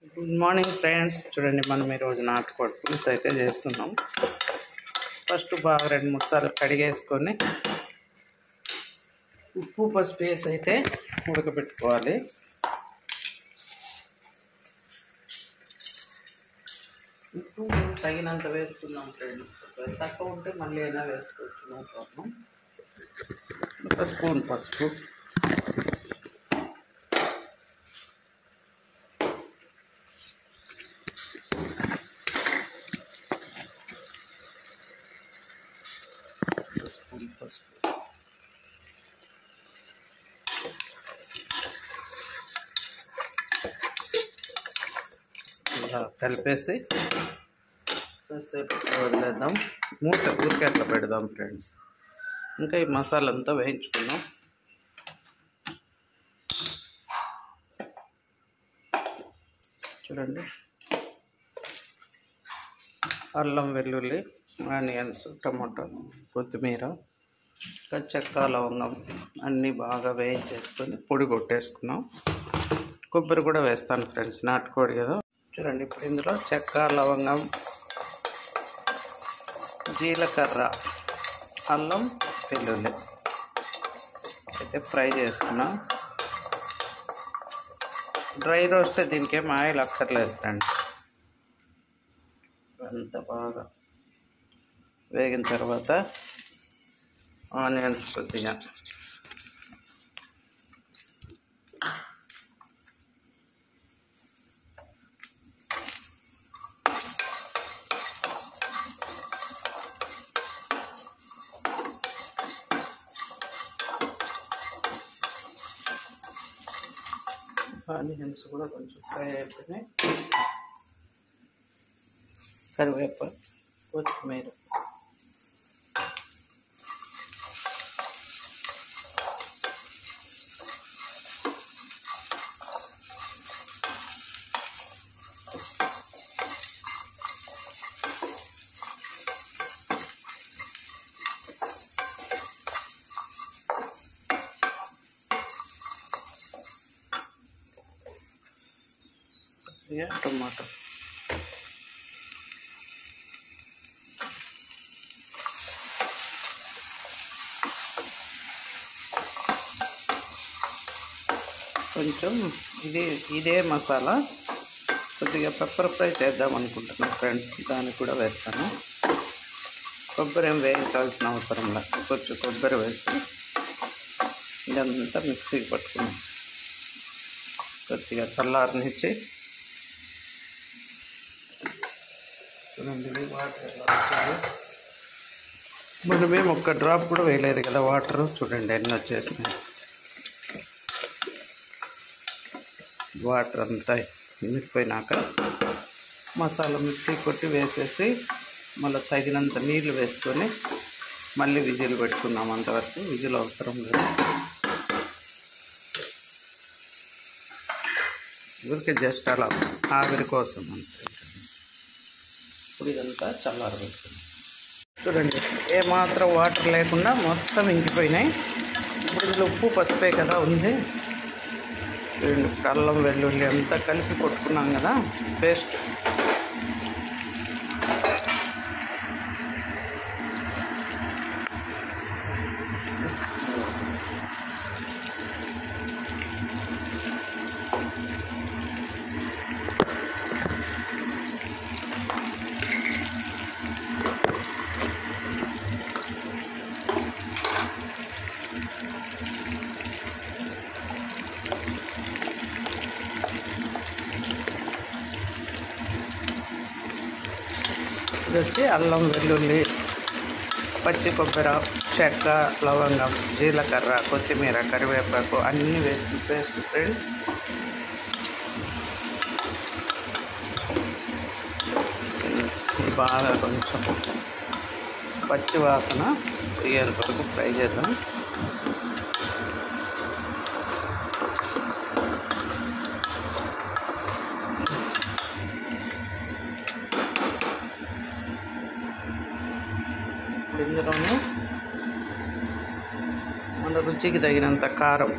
Good morning friends. చూడండి, మనం ఈరోజు నాటుకోడి పులుసు అయితే చేస్తున్నాం. ఫస్ట్ బాగా 2-3 సార్లు కడిగేసుకొని ఉప్పు పసుపు వేసి అయితే ఉడకబెట్టుకోవాలి. ఉప్పు తగినంత వేసుకున్నాం ఫ్రెండ్స్. తక్కువ ఉంటే మళ్ళీ అయినా వేసుకోవచ్చు, నో ప్రాబ్లం. ఒక స్పూన్ పసుపు, ఇలా కలిపేసి కాసేపు వదిలేద్దాం. మూత ఊరికే అట్లా పెడదాం ఫ్రెండ్స్. ఇంకా ఈ మసాలా అంతా వేయించుకుందాం. చూడండి, అల్లం వెల్లుల్లి, ఆనియన్స్, టమాటో, కొత్తిమీర, చెక్క, లవంగం అన్నీ బాగా వేయించేసుకొని పొడి కొట్టేసుకున్నాం. కొబ్బరి కూడా వేస్తాను ఫ్రెండ్స్, నాటుకోడి కదా. చూడండి, ఇప్పుడు ఇందులో చెక్క, లవంగం, జీలకర్ర, అల్లం వెల్లుల్లి అయితే ఫ్రై చేసుకున్నాం. డ్రై రోస్ట్ దీనికి ఏం ఆయిల్ అక్కర్లేదు ఫ్రెండ్స్. అంత బాగా వేగిన తర్వాత ఆనియన్స్ కొద్దిగా ఆనియన్స్ కూడా కొంచెం ఫ్రై అయిపోయినాయి. కరివేపాకు, కొత్తిమీర, టమాటో, కొంచెం ఇదే మసాలా కొద్దిగా పెప్పర్ ఫ్రై చేద్దాం అనుకుంటున్నాను ఫ్రెండ్స్. దానికి కూడా వేస్తాను. కొబ్బరి ఏం వేయించాల్సిన అవసరం లేదు. కొంచెం కొబ్బరి వేసి ఇదంతా మిక్సీకి పట్టుకున్నాం. కొద్దిగా చల్లారనిచ్చి చూడండి, వాటర్ ఎలా వస్తుంది. మనమేం ఒక్క డ్రాప్ కూడా వేయలేదు కదా వాటర్. చూడండి ఎన్ని వచ్చేసినాయి. వాటర్ అంతా మిగిలిపోయినాక మసాలా మిక్సీ కొట్టి వేసేసి మళ్ళీ తగినంత నీళ్ళు వేసుకొని మళ్ళీ విజిల్ పెట్టుకున్నాం. అంతవరకు విజిల్ అవసరం లేదు, ఊరికే జస్ట్ అలా ఆవిరి కోసం అంతే. ఇప్పుడు ఇదంతా చల్లారబెట్టుకున్నాం. చూడండి, ఏమాత్రం వాటర్ లేకుండా మొత్తం ఇంకిపోయినాయి. ఇప్పుడు ఇందులో ఉప్పు పసుపే కదా ఉంది. చూడండి, అల్లం వెల్లుల్లి అంతా కలిపి కొట్టుకున్నాం కదా పేస్ట్. ఇది వచ్చి అల్లం వెల్లుల్లి, పచ్చి కొబ్బరి, చెక్క, లవంగం, జీలకర్ర, కొత్తిమీర, కరివేపాకు అన్నీ వేసి పేస్ట్ ఫ్రెండ్స్. బాగా కొంచెం పచ్చి వాసన పోయేంత వరకు ఫ్రై చేద్దాం. ఇందులోనే మన రుచికి తగినంత కారం,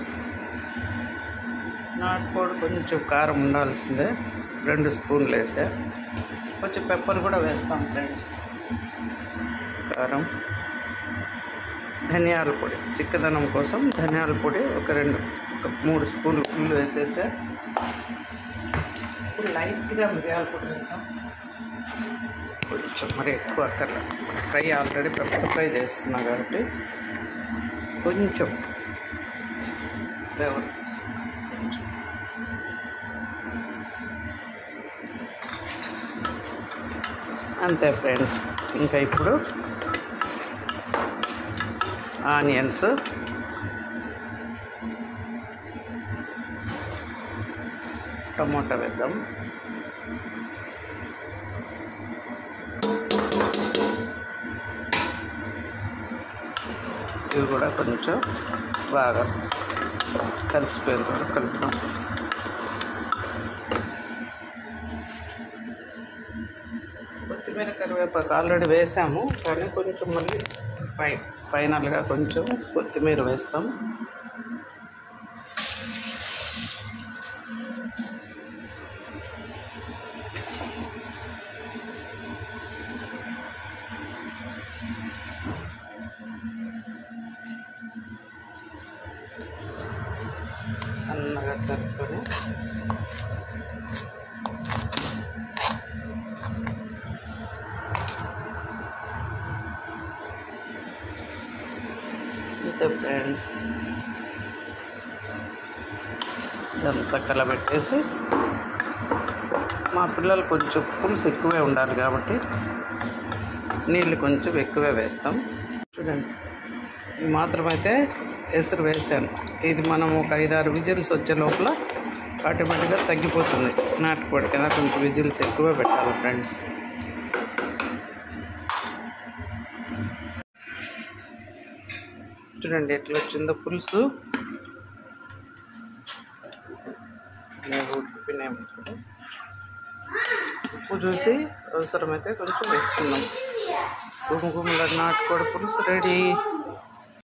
నాటుకోడి కొంచెం కారం ఉండాల్సిందే. 2 స్పూన్లు వేసా. కొంచెం పెప్పర్ కూడా వేస్తాం ఫ్రెండ్స్. కారం, ధనియాల పొడి, చిక్కదనం కోసం ధనియాల పొడి ఒక 3 స్పూన్లు ఫుల్ వేసేసా. ఇప్పుడు లైట్గా మిరియాల పొడి వేద్దాం. కొంచెం మరి ఎక్కువ అక్కర్లేదు, ఫ్రై ఆల్రెడీ పెప్పర్ ఫ్రై చేస్తున్నా కాబట్టి కొంచెం ఫ్లేవర్. అంతే ఫ్రెండ్స్. ఇంకా ఇప్పుడు ఆనియన్స్, టమోటా వేద్దాం. ఇవి కూడా కొంచెం బాగా కలిసిపోయిన తర్వాత కలుపుదాం. కొత్తిమీర, కరివేపాకు ఆల్రెడీ వేసాము, కానీ కొంచెం మళ్ళీ ఫైనల్గా కొంచెం కొత్తిమీర వేస్తాం. సన్నగా తరుపుకొని అంతే ఫ్రెండ్స్. ఇదంతా కలబెట్టేసి, మా పిల్లలు కొంచెం పులుసు ఎక్కువే ఉండాలి కాబట్టి నీళ్ళు కొంచెం ఎక్కువే వేస్తాం. చూడండి, ఈ మాత్రమైతే ఎసురు వేసాను. ఇది మనం ఒక 5-6 విజిల్స్ వచ్చే లోపల ఆటోమేటిక్గా తగ్గిపోతుంది. నాటుకోడి కదా, కొంచెం విజిల్స్ ఎక్కువ పెట్టాలి ఫ్రెండ్స్. చూడండి ఎట్లా వచ్చిందో పులుసు. ఉప్పు చూసి అవసరమైతే కొంచెం వేసుకున్నాం. గుమగుమల నాటుకోడి పులుసు రెడీ.